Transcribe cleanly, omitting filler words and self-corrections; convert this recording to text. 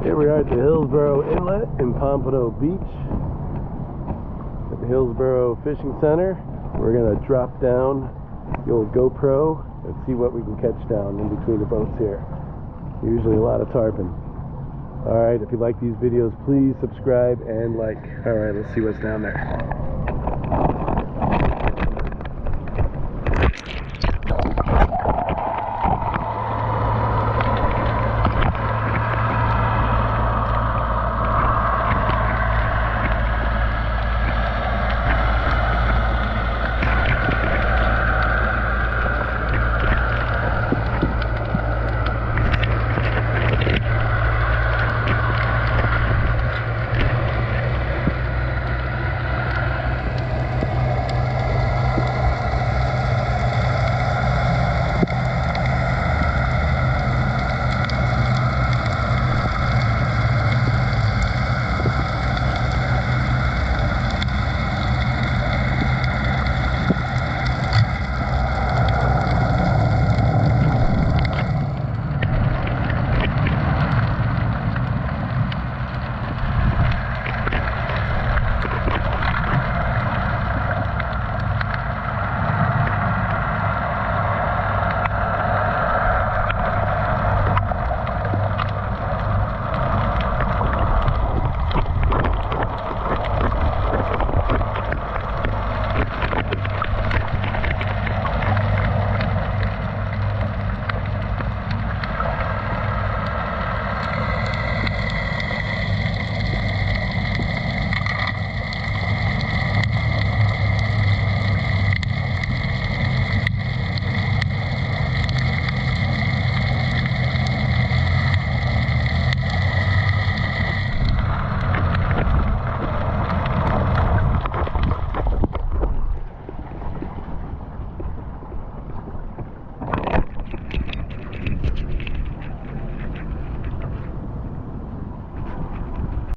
Here we are at the Hillsboro Inlet in Pompano Beach at the Hillsboro Fishing Center. We're going to drop down the old GoPro and see what we can catch down in between the boats here. Usually a lot of tarpon. Alright, if you like these videos, please subscribe and like. Alright, let's see what's down there.